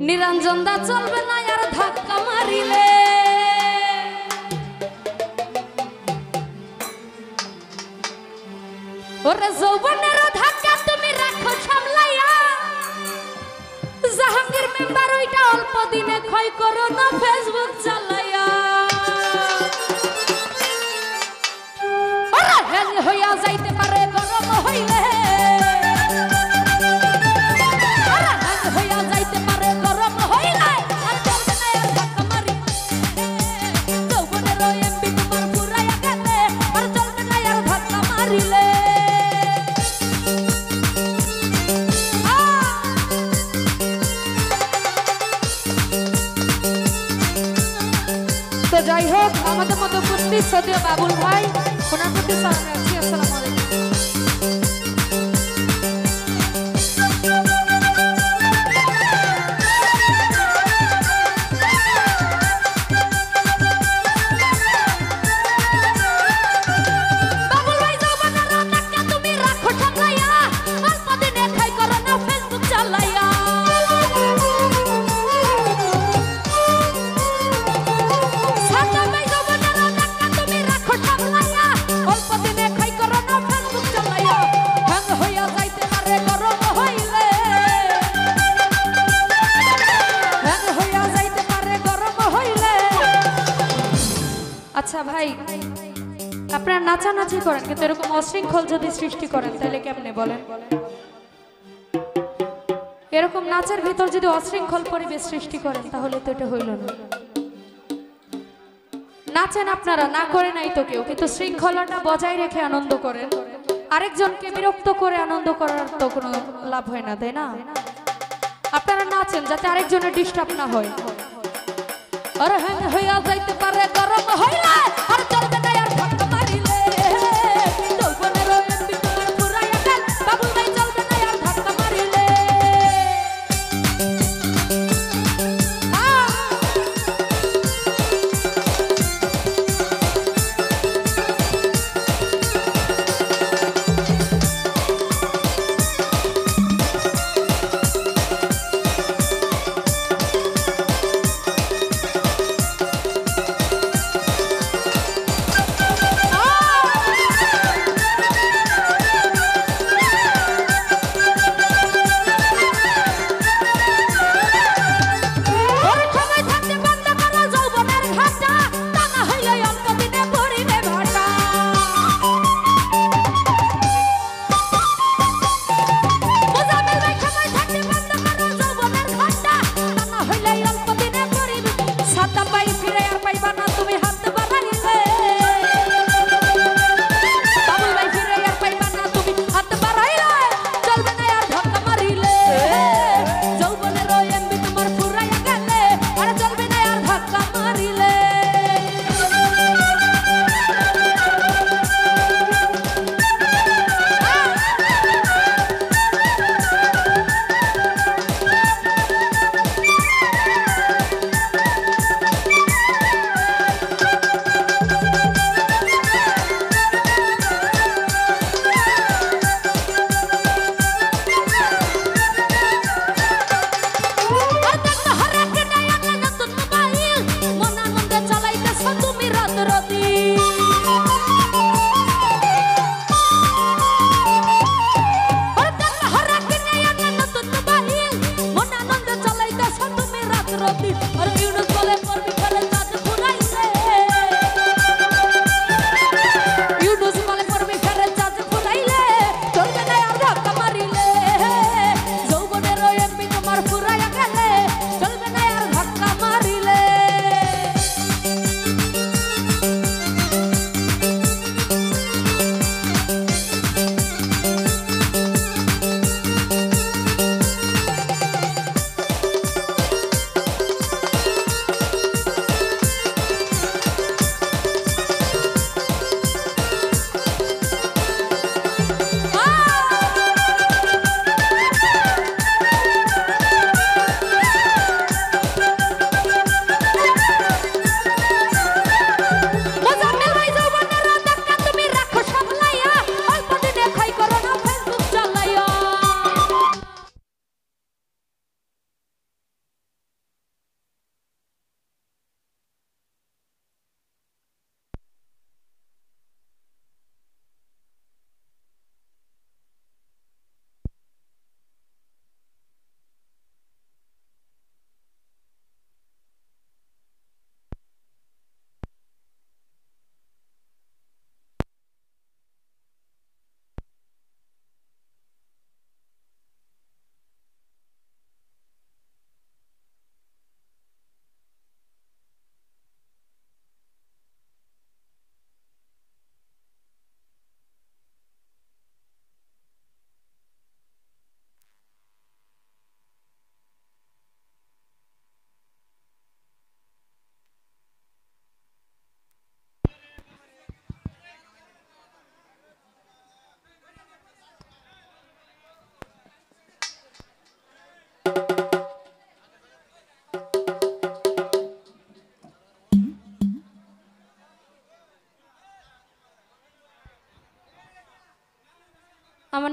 নিরঞ্জন দা চলবে না আর ধাক্কা মারিলে ওরে যৌবনের ধাক্কা তুমি রাখো সামলাইয়া জাহাঙ্গীর মেম্বার ওইটা অল্প দিনে ক্ষয় করো না ফেসবুক চালাইয়া ওরে হ্যাং হইয়া যাইতে পারে গরম হইলে ওরে হ্যাং হইয়া যাইতে পারে গরম হইলে আর চলবে না আর ধাক্কা মারি যৌবনের এমবি তোমার পুরাইয়া গেলে আর চলবে না আর ধাক্কা মারিলে তো যাই হোক আমাদের মতো উপস্থিত শ্রদ্ধেয় বাবুল ভাই ওনার প্রতি সালাম রাখছি। আসসালামু আলাইকুম। বাবুল ভাই যৌবনের ধাক্কা তুমি রাখো সামলাইয়া অল্প দিনে খাই করো না ফেসবুক চালাইয়া আচ্ছা ভাই আপনারা নাচানাচি করেন কিন্তু এরকম অশৃঙ্খল যদি সৃষ্টি করেন তাহলে কেমনে বলেন? এরকম নাচের ভিতর যদি অশৃঙ্খল পরিবেশ সৃষ্টি করেন তাহলে তো এটা হইল না। নাচেন আপনারা, না করে নাই তো কেউ, কিন্তু শৃঙ্খলাটা বজায় রেখে আনন্দ করেন। আরেকজনকে বিরক্ত করে আনন্দ করার তো কোনো লাভ হয় না, তাই না? আপনারা নাচেন যাতে আরেকজনের ডিস্টার্ব না হয়। আরে হ্যাঁ হইয়া যাইতে পারে গরম হইলে আর চলবে না আর ধাক্কা মারিলে যৌবনের এমবি তোমার পুরাইয়া গেল বাবুল ভাই চলবে না আর ধাক্কা মারিলে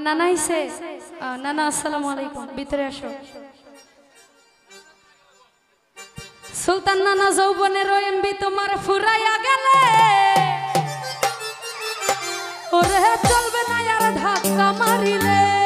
নানা আইছে নানা আসসালামু আলাইকুম ভিতরে আসো সুলতান নানা যৌবনের এমবি তোমার ফুরাইয়া গেলে ওরে চলবে না আর ধাক্কা মারিলে